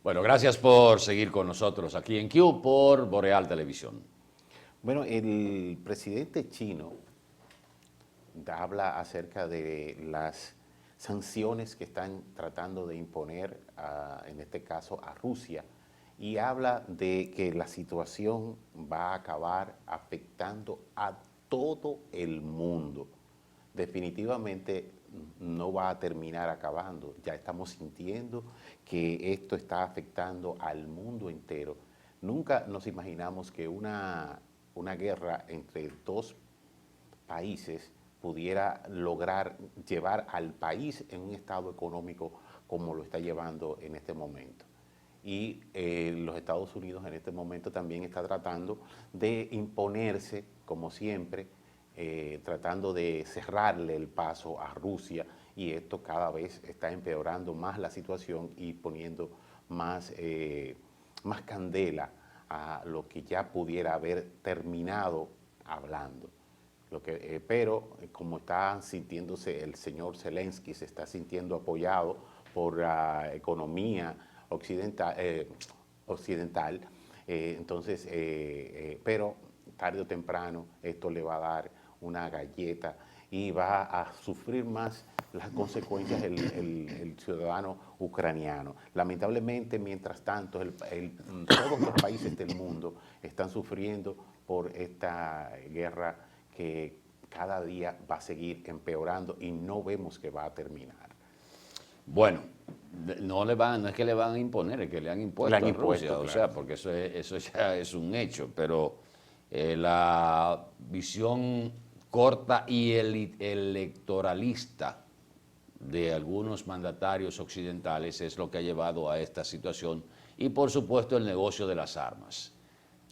Bueno, gracias por seguir con nosotros aquí en Q por Boreal Televisión. Bueno, el presidente chino habla acerca de las sanciones que están tratando de imponer, en este caso, a Rusia, y habla de que la situación va a acabar afectando a todo el mundo. Definitivamente no va a terminar acabando. Ya estamos sintiendo que esto está afectando al mundo entero. Nunca nos imaginamos que una guerra entre dos países pudiera lograr llevar al país en un estado económico como lo está llevando en este momento. Y los Estados Unidos en este momento también está tratando de imponerse, como siempre, tratando de cerrarle el paso a Rusia, y esto cada vez está empeorando más la situación y poniendo más candela a lo que ya pudiera haber terminado hablando. Pero como está sintiéndose el señor Zelensky, se está sintiendo apoyado por la economía occidental, pero tarde o temprano esto le va a dar una galleta y va a sufrir más las consecuencias el ciudadano ucraniano. Lamentablemente, mientras tanto, todos los países del mundo están sufriendo por esta guerra que cada día va a seguir empeorando y no vemos que va a terminar. Bueno, no es que le van a imponer, es que le han impuesto a Rusia, claro. o sea, porque eso ya es un hecho, pero la visión corta y electoralista de algunos mandatarios occidentales es lo que ha llevado a esta situación, y por supuesto el negocio de las armas.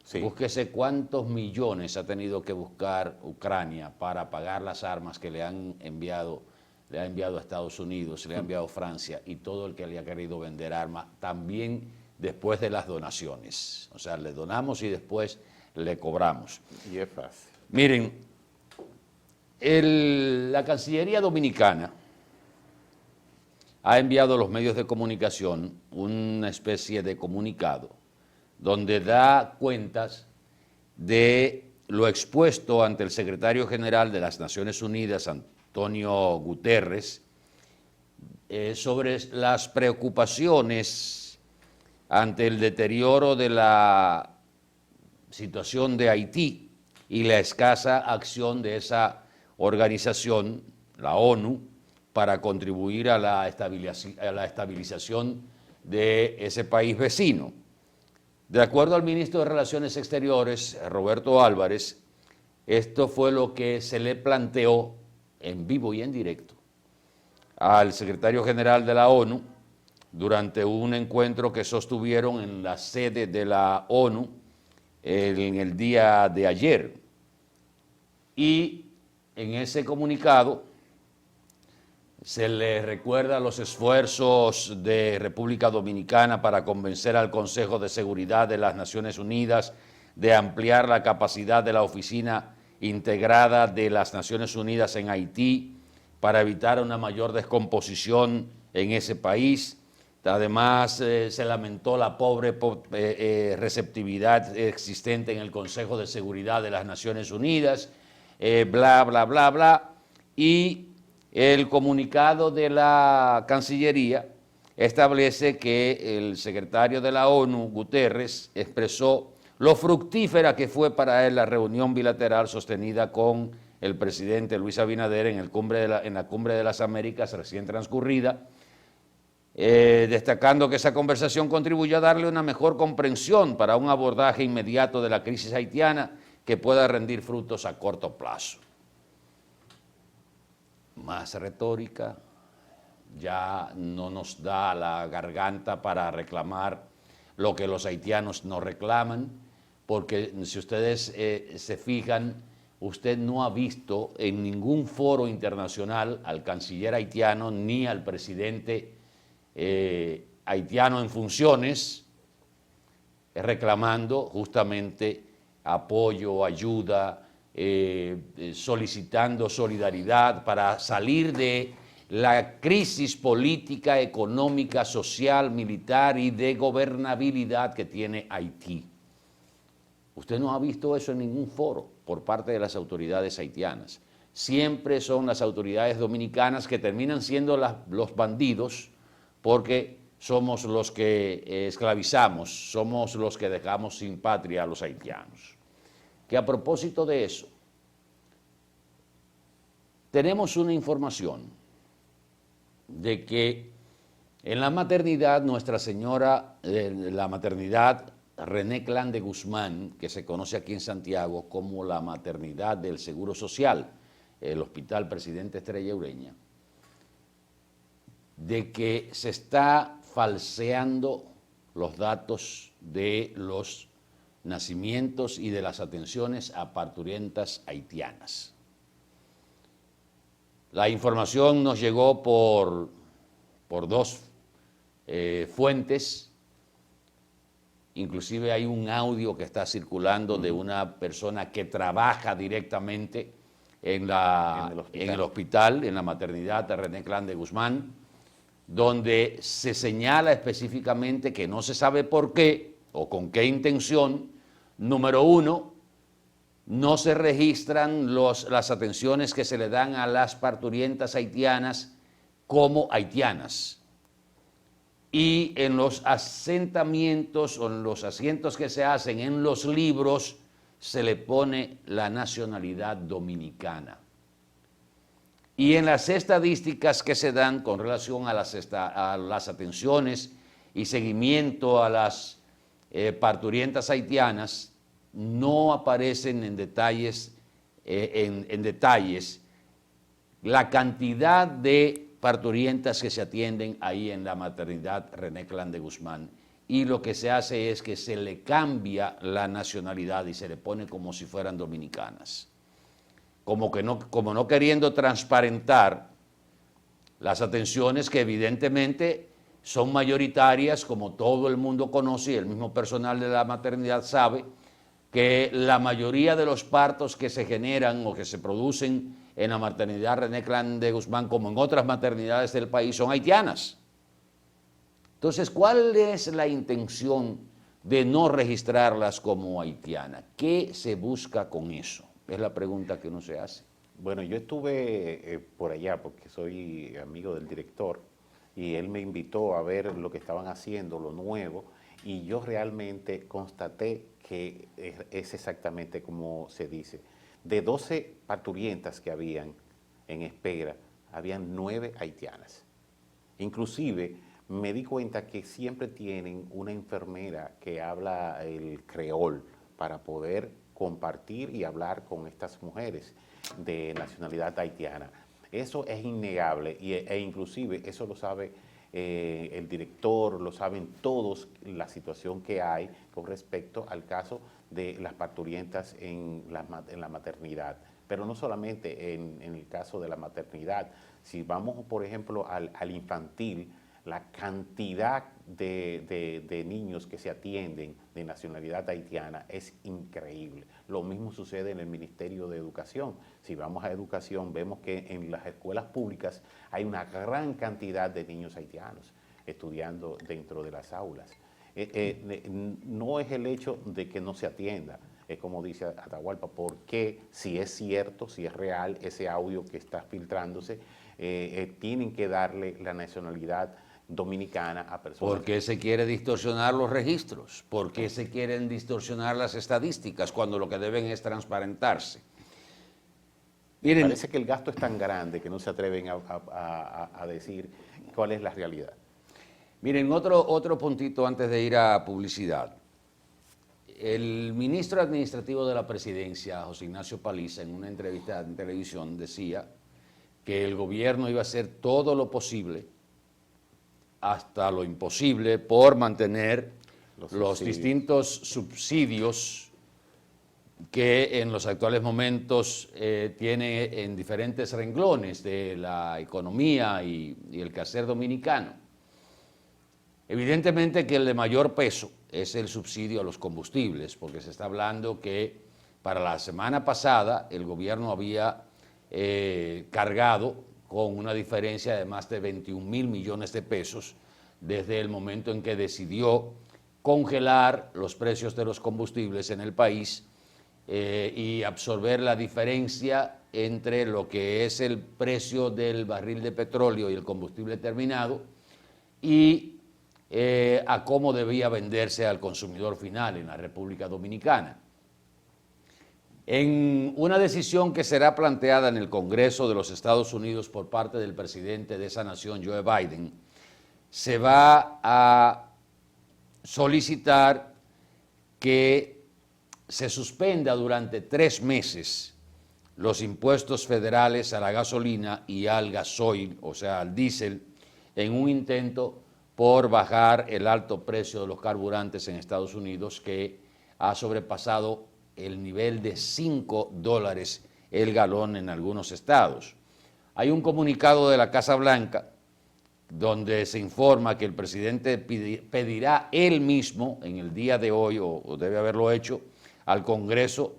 Sí. Búsquese cuántos millones ha tenido que buscar Ucrania para pagar las armas que le ha enviado a Estados Unidos, le ha enviado Francia y todo el que le ha querido vender armas, también después de las donaciones. O sea, le donamos y después le cobramos. Y es fácil. Miren, la Cancillería Dominicana ha enviado a los medios de comunicación una especie de comunicado donde da cuentas de lo expuesto ante el secretario general de las Naciones Unidas, Antonio Guterres, sobre las preocupaciones ante el deterioro de la situación de Haití y la escasa acción de esa organización, la ONU, para contribuir a la estabilización de ese país vecino. De acuerdo al ministro de Relaciones Exteriores, Roberto Álvarez, esto fue lo que se le planteó en vivo y en directo al secretario general de la ONU durante un encuentro que sostuvieron en la sede de la ONU en el día de ayer. Y en ese comunicado se le recuerda los esfuerzos de República Dominicana para convencer al Consejo de Seguridad de las Naciones Unidas de ampliar la capacidad de la Oficina Integrada de las Naciones Unidas en Haití para evitar una mayor descomposición en ese país. Además, se lamentó la pobre receptividad existente en el Consejo de Seguridad de las Naciones Unidas, bla, bla, bla, bla, y el comunicado de la Cancillería establece que el secretario de la ONU, Guterres, expresó lo fructífera que fue para él la reunión bilateral sostenida con el presidente Luis Abinader en la Cumbre de las Américas recién transcurrida, destacando que esa conversación contribuyó a darle una mejor comprensión para un abordaje inmediato de la crisis haitiana que pueda rendir frutos a corto plazo. Más retórica, ya no nos da la garganta para reclamar lo que los haitianos no reclaman, porque si ustedes se fijan, usted no ha visto en ningún foro internacional al canciller haitiano ni al presidente haitiano en funciones reclamando justamente apoyo, ayuda, solicitando solidaridad para salir de la crisis política, económica, social, militar y de gobernabilidad que tiene Haití. Usted no ha visto eso en ningún foro por parte de las autoridades haitianas. Siempre son las autoridades dominicanas que terminan siendo los bandidos porque somos los que esclavizamos, somos los que dejamos sin patria a los haitianos. Que a propósito de eso, tenemos una información de que en la maternidad, Nuestra Señora, la maternidad René Clan de Guzmán, que se conoce aquí en Santiago como la maternidad del Seguro Social, el Hospital Presidente Estrella Ureña, de que se está falseando los datos de los nacimientos y de las atenciones a parturientas haitianas. La información nos llegó por dos fuentes. Inclusive hay un audio que está circulando de una persona que trabaja directamente en el hospital, en la maternidad de René Clan de Guzmán, donde se señala específicamente que no se sabe por qué o con qué intención, número uno, no se registran las atenciones que se le dan a las parturientas haitianas como haitianas. Y en los asentamientos o en los asientos que se hacen en los libros se le pone la nacionalidad dominicana. Y en las estadísticas que se dan con relación a las atenciones y seguimiento a las parturientas haitianas, no aparecen en detalles la cantidad de parturientas que se atienden ahí en la maternidad René Clan de Guzmán, y lo que se hace es que se le cambia la nacionalidad y se le pone como si fueran dominicanas, como no queriendo transparentar las atenciones que evidentemente son mayoritarias, como todo el mundo conoce y el mismo personal de la maternidad sabe, que la mayoría de los partos que se generan o que se producen en la maternidad René Clan de Guzmán, como en otras maternidades del país, son haitianas. Entonces, ¿cuál es la intención de no registrarlas como haitianas? ¿Qué se busca con eso? Es la pregunta que uno se hace. Bueno, yo estuve por allá porque soy amigo del director y él me invitó a ver lo que estaban haciendo, lo nuevo, y yo realmente constaté que es exactamente como se dice. De 12 parturientas que habían en espera, habían 9 haitianas. Inclusive me di cuenta que siempre tienen una enfermera que habla el creol para poder compartir y hablar con estas mujeres de nacionalidad haitiana. Eso es innegable e inclusive eso lo sabe el director, lo saben todos, la situación que hay con respecto al caso de las parturientas en la maternidad. Pero no solamente en el caso de la maternidad, si vamos por ejemplo al infantil, la cantidad de niños que se atienden de nacionalidad haitiana es increíble. Lo mismo sucede en el Ministerio de Educación. Si vamos a educación, vemos que en las escuelas públicas hay una gran cantidad de niños haitianos estudiando dentro de las aulas. No es el hecho de que no se atienda, es como dice Atahualpa, porque si es cierto, si es real ese audio que está filtrándose, tienen que darle la nacionalidad dominicana a personas. ¿Por qué se quiere distorsionar los registros? ¿Por qué se quieren distorsionar las estadísticas cuando lo que deben es transparentarse? Miren, parece que el gasto es tan grande que no se atreven a decir cuál es la realidad. Miren, otro puntito antes de ir a publicidad. El ministro administrativo de la presidencia, José Ignacio Paliza, en una entrevista en televisión decía que el gobierno iba a hacer todo lo posible hasta lo imposible por mantener los distintos subsidios que en los actuales momentos tiene en diferentes renglones de la economía y el quehacer dominicano. Evidentemente que el de mayor peso es el subsidio a los combustibles, porque se está hablando que para la semana pasada el gobierno había cargado con una diferencia de más de 21.000 millones de pesos desde el momento en que decidió congelar los precios de los combustibles en el país y absorber la diferencia entre lo que es el precio del barril de petróleo y el combustible terminado y a cómo debía venderse al consumidor final en la República Dominicana. En una decisión que será planteada en el Congreso de los Estados Unidos por parte del presidente de esa nación, Joe Biden, se va a solicitar que se suspenda durante 3 meses los impuestos federales a la gasolina y al gasoil, o sea, al diésel, en un intento por bajar el alto precio de los carburantes en Estados Unidos, que ha sobrepasado el nivel de $5 el galón en algunos estados. Hay un comunicado de la Casa Blanca donde se informa que el presidente pedirá él mismo en el día de hoy, o debe haberlo hecho, al Congreso,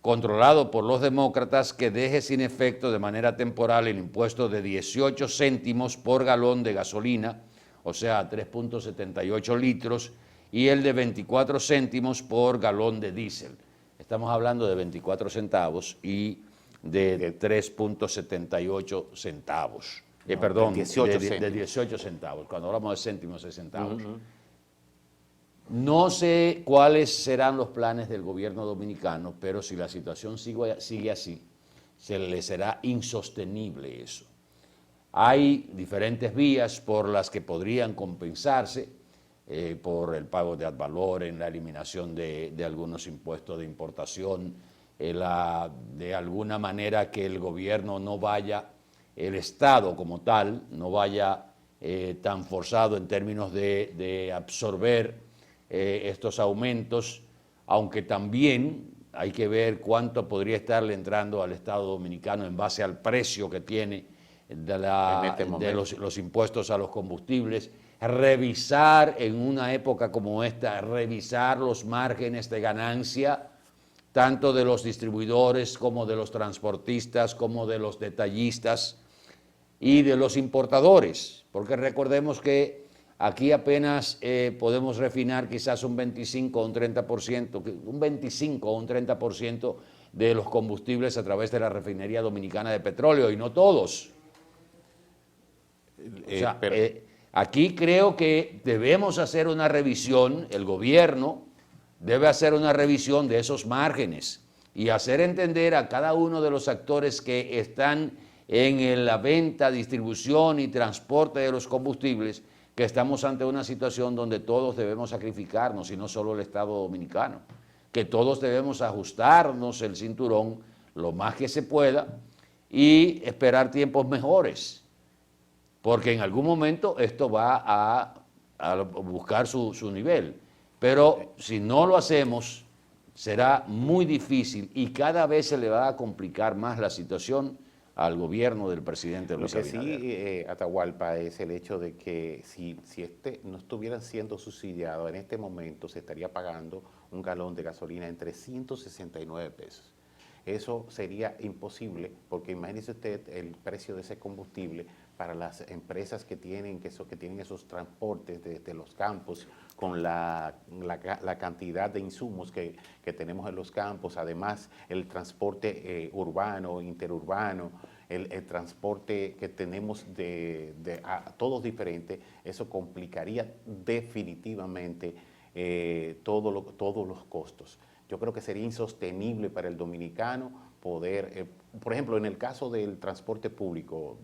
controlado por los demócratas, que deje sin efecto de manera temporal el impuesto de 18 céntimos por galón de gasolina, o sea, 3.78 litros, y el de 24 céntimos por galón de diésel. Estamos hablando de 24 centavos y de 3.78 centavos. Perdón, 18 de 18 centavos. Cuando hablamos de céntimos, es centavos. No sé cuáles serán los planes del gobierno dominicano, pero si la situación sigue así, se le será insostenible eso. Hay diferentes vías por las que podrían compensarse, por el pago de ad valorem, la eliminación de algunos impuestos de importación, de alguna manera que el gobierno no vaya, el Estado como tal, no vaya tan forzado en términos de absorber estos aumentos, aunque también hay que ver cuánto podría estarle entrando al Estado dominicano en base al precio que tiene de los impuestos a los combustibles. Revisar en una época como esta, revisar los márgenes de ganancia, tanto de los distribuidores como de los transportistas, como de los detallistas y de los importadores, porque recordemos que aquí apenas podemos refinar quizás un 25 o un 30%, un 25 o un 30% de los combustibles a través de la refinería dominicana de petróleo, y no todos. O sea, aquí creo que debemos hacer una revisión, el gobierno debe hacer una revisión de esos márgenes y hacer entender a cada uno de los actores que están en la venta, distribución y transporte de los combustibles, que estamos ante una situación donde todos debemos sacrificarnos, y no solo el Estado dominicano, que todos debemos ajustarnos el cinturón lo más que se pueda y esperar tiempos mejores, porque en algún momento esto va a buscar su nivel. Pero si no lo hacemos, será muy difícil y cada vez se le va a complicar más la situación al gobierno del presidente Luis Abinader. Lo que sí, Atahualpa, es el hecho de que si este no estuviera siendo subsidiado, en este momento se estaría pagando un galón de gasolina en 369 pesos. Eso sería imposible, porque imagínese usted el precio de ese combustible para las empresas que tienen esos transportes desde los campos, con la cantidad de insumos que tenemos en los campos, además el transporte urbano, interurbano, el transporte que tenemos a todos diferentes. Eso complicaría definitivamente todos los costos. Yo creo que sería insostenible para el dominicano poder, por ejemplo, en el caso del transporte público,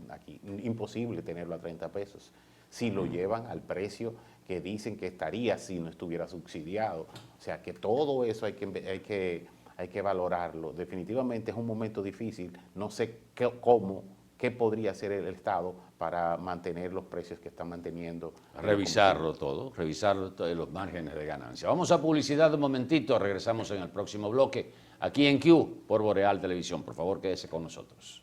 aquí, imposible tenerlo a 30 pesos. Si lo llevan al precio que dicen que estaría si no estuviera subsidiado. O sea que todo eso hay que valorarlo. Definitivamente es un momento difícil. No sé qué podría hacer el Estado para mantener los precios que están manteniendo. Revisarlo todo, revisar los márgenes de ganancia. Vamos a publicidad un momentito, regresamos en el próximo bloque, aquí en Q, por Boreal Televisión. Por favor, quédese con nosotros.